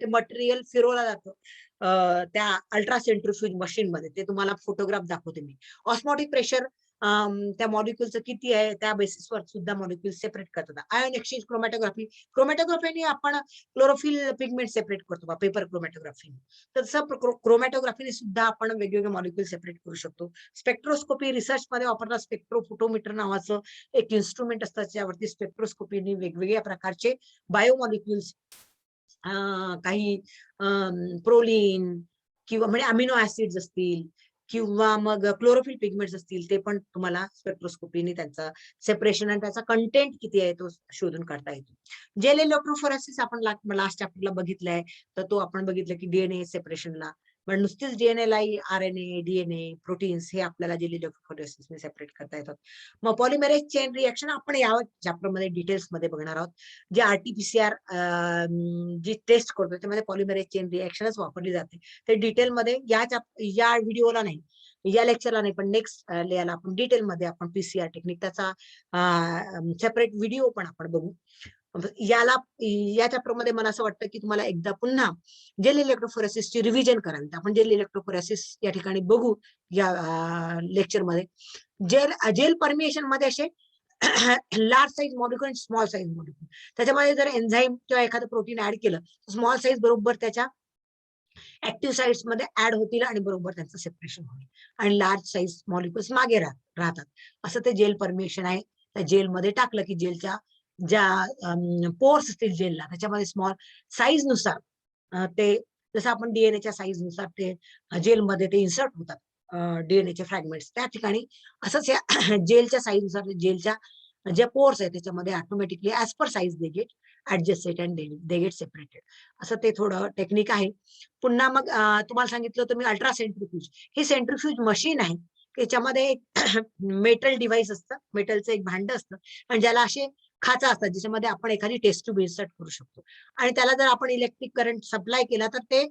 ते मटेरियल फिरवलं जातं त्या अल्ट्रा सेंट्रिफ्युज मशीन मध्ये, ते तुम्हाला फोटोग्राफ दाखवते मी. ऑस्मोटिक प्रेशर त्या मॉलिक्युलचं किती आहे त्या बेसिसवर सुद्धा मॉलिक्युल सेपरेट करतात. आयन एक्सचेंज क्रोमॅटोग्राफीने आपण क्लोरोफिल पिगमेंट सेपरेट करतो, पेपर क्रोमॅटोग्राफी. तसं क्रोमॅटोग्राफीने सुद्धा आपण वेगवेगळे मॉलिक्युल सेपरेट करू शकतो. स्पेक्ट्रोस्कोपी रिसर्च मध्ये वापरतात. स्पेक्ट्रोफोटोमीटर नावाचं एक इन्स्ट्रुमेंट असतं, ज्यावरती स्पेक्ट्रोस्कोपीने वेगवेगळ्या प्रकारचे बायोमॉलिक्युल्स, काही प्रोलीन किंवा म्हणजे अमिनो ऍसिड्स असतील, किंवा मग क्लोरोफिल पिगमेंट्स असतील, ते पण तुम्हाला स्पेक्ट्रोस्कोपीने त्यांचा सेपरेशन आणि त्याचा कंटेंट किती आहे तो शोधून काढता येतो. जेल इलेक्ट्रोफोरेसिस आपण लास्ट चॅप्टरला बघितलंय, तर तो आपण बघितलं की डीएनए सेपरेशनला, पण नुसतीच डीएनए ला आरएनए, डीएनए, प्रोटीन्स हे आपल्याला जेल इलेक्ट्रोफोरेसिसने सेपरेट करता येतात. मग पॉलिमेरेज चेन रिएक्शन आपण या चॅप्टरमध्ये डिटेल्स मध्ये बघणार आहोत. जे आरटीपीसीआर जी टेस्ट करतो त्यामध्ये पॉलिमेरेज चेन रिएक्शनच वापरली जाते. ते डिटेलमध्ये या व्हिडिओला नाही, या लेक्चरला नाही पण नेक्स्ट याला आपण डिटेलमध्ये आपण पीसीआर टेक्निक त्याचा सेपरेट व्हिडिओ पण आपण बघू. याला या चॅप्टरमध्ये मला असं वाटतं की तुम्हाला एकदा पुन्हा जेल इलेक्ट्रोफोरेसिसची रिव्हिजन करावी. आपण जेल इलेक्ट्रोफोरेसिस या ठिकाणी बघू या लेक्चरमध्ये. जेल परमिएशन मध्ये असे लार्ज साईज मॉलिक्युल आणि स्मॉल साईज मॉलिक्युल, त्याच्यामध्ये जर एन्झाईम किंवा एखादं प्रोटीन ऍड केलं तर स्मॉल साईज बरोबर त्याच्या ऍक्टिव्ह साइट्स मध्ये ऍड होतील आणि बरोबर त्यांचं सेपरेशन होईल आणि लार्ज साईज मॉलिक्युल्स मागे राहतात. असं ते जेल परमिएशन आहे. त्या जेलमध्ये टाकलं की जेलच्या ज्या पोर्स असतील जेलला त्याच्यामध्ये स्मॉल साईज नुसार ते जसं आपण डीएनएच्या साईज नुसार ते जेलमध्ये ते इन्सर्ट होतात डीएनएचे फ्रॅगमेंट्स. त्या ठिकाणी असंच या जेलच्या साईज नुसार जेलच्या ज्या पोर्स आहे त्याच्यामध्ये automatically as per size they get adjusted and they get separated. असं ते थोडं टेक्निक आहे. पुन्हा मग तुम्हाला सांगितलं होतं मी अल्ट्रा सेंट्रिफ्यूज. ही सेंट्रिफ्यूज मशीन आहे. त्याच्यामध्ये एक मेटल डिव्हाइस असतं, मेटलचं एक भांड असतं आणि ज्याला असे खाचा असतात ज्याच्यामध्ये आपण एखादी टेस्ट ट्यूब इन्सर्ट करू शकतो आणि त्याला जर आपण इलेक्ट्रिक करंट सप्लाय केला तर ते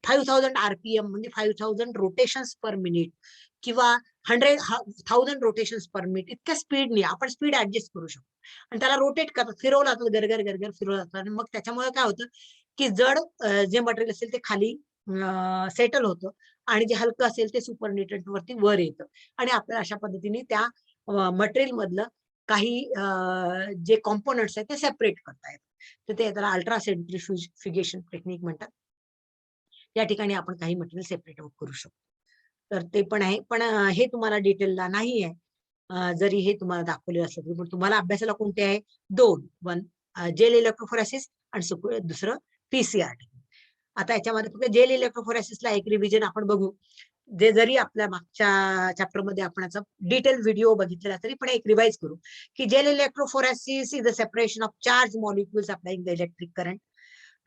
5000 आरपीएम म्हणजे 5000 रोटेशन्स पर मिनिट किंवा 100,000 रोटेशन्स पर मिनिट इतक्या स्पीडने आपण स्पीड ऍडजस्ट करू शकतो आणि त्याला रोटेट करतात, फिरवलं जातं, गरगर गरगर फिरवलं जातं आणि मग त्याच्यामुळे काय होतं की जड जे मटेरियल असेल ते खाली सेटल होतं आणि जे हलकं असेल ते सुपरनेटेड वरती वर येतं आणि आपल्याला अशा पद्धतीने त्या मटेरियल मधलं काही जे कॉम्पोनंट्स आहेत ते सेपरेट करता येतात. तर ते त्याला अल्ट्रा सेंट्रिफ्युगेशन टेक्निक म्हणतात. या ठिकाणी आपण काही मटेरियल सेपरेट करू शकतो. तर ते पण आहे, पण हे तुम्हाला डिटेलला नाही आहे. जरी हे तुम्हाला दाखवले असलं तरी पण तुम्हाला अभ्यासाला कोणते आहे दोन, वन जेल इलेक्ट्रोफोरेसिस आणि दुसरं पीसीआर. आता याच्यामध्ये फक्त जेल इलेक्ट्रोफोरेसिसला एक रिव्हिजन आपण बघू. जे जरी आपल्या मागच्या चॅप्टरमध्ये आपण याचा डिटेल व्हिडिओ बघितलेला तरी पण एक रिवाइज करू की gel electrophoresis is the separation of charge molecules applying the electric current.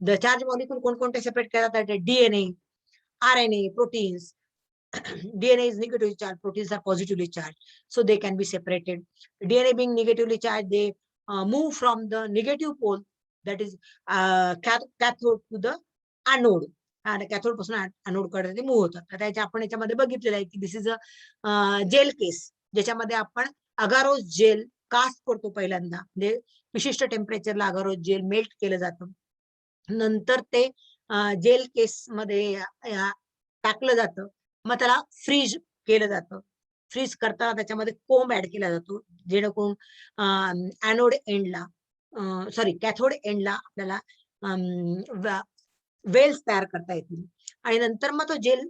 The charge molecule कोणकोणते सेपरेट करतात? DNA, RNA, proteins. DNA is negatively charged, proteins are positively charged, so they can be separated. DNA being negatively charged, they move from the negative pole, that is cathode to the anode. आणि cathode पासून anode कडे ते move होतात. तर त्याच्या आपण याच्यामध्ये बघितलेलं आहे की दिस इज अ जेल केस, ज्याच्यामध्ये आपण अगारोज जेल कास्ट करतो पहिल्यांदा, म्हणजे विशिष्ट टेम्परेचरला अगारोज जेल मेल्ट केलं जातं. नंतर ते जेल केस मध्ये टाकलं जातं, मग त्याला फ्रीज केलं जातं. फ्रीज करताना त्याच्यामध्ये कोंब ऍड केला जातो जेणेकरून एनोड एंडला कॅथोड एंडला आपल्याला वेल्स तयार करता येतील आणि नंतर मग तो जेल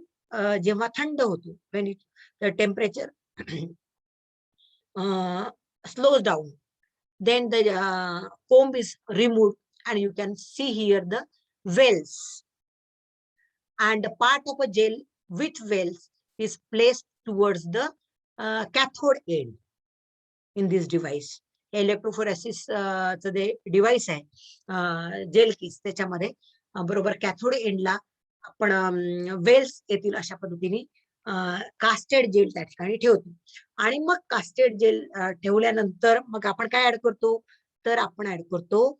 जेव्हा थंड होतो, when the temperature slows down, then the comb is removed and you can see here the wells, and a part of a gel with wells is placed towards the cathode end in this device. Electrophoresis जे device आहे gel केस, त्याच्यामध्ये बरोबर cathode एंडला आपण Wales येतील अशा पद्धतीने casted gel त्या ठिकाणी ठेवतो आणि मग कास्टेड जेल ठेवल्यानंतर मग आपण काय ऍड करतो, तर आपण ऍड करतो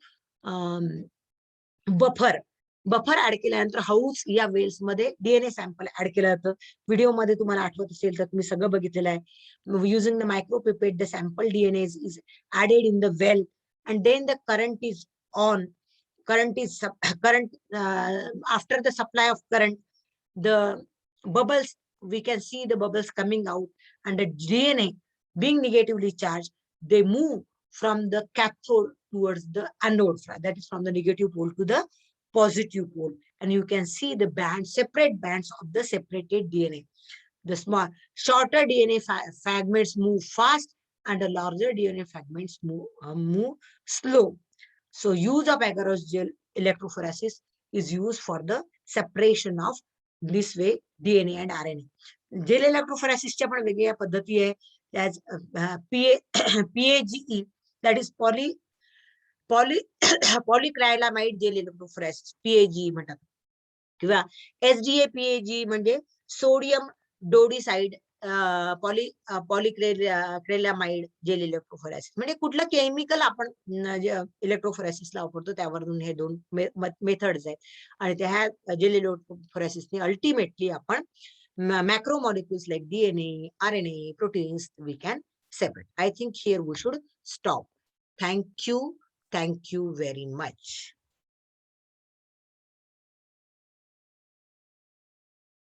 बफर. बफर ऍड केल्यानंतर हाऊस या वेल्स मध्ये डीएनए सॅम्पल ऍड केलं जातं. व्हिडिओमध्ये तुम्हाला आठवत असेल तर तुम्ही सगळं बघितलेलं आहे. Using the micropipette the sample DNA is added in the well and then the current is on. current after the supply of current, the bubbles, we can see the bubbles coming out, and the DNA being negatively charged, they move from the cathode towards the anode, that is from the negative pole to the positive pole, and you can see the bands, separate bands of the separated DNA. The shorter DNA fragments move fast and the larger DNA fragments move slow. So use of agarose gel electrophoresis is used for the separation of this way DNA and RNA. Gel इलेक्ट्रोफोरेसिसच्या पण वेगवेगळ्या पद्धती आहे. त्याच PAGE, that is polyacrylamide gel electrophoresis, PAGE म्हणतात, किंवा SDA PAGE म्हणजे sodium dodecyl polyacrylamide gel electrophoresis. म्हणजे कुठलं केमिकल आपण इलेक्ट्रोफोरेसिसला वापरतो त्यावरून हे दोन मेथड्स आहेत आणि त्या जेल इलेक्ट्रोफोरेसिसने अल्टिमेटली आपण macromolecules like DNA, RNA, proteins, we can separate. I think here we should stop. Thank you. Thank you very much.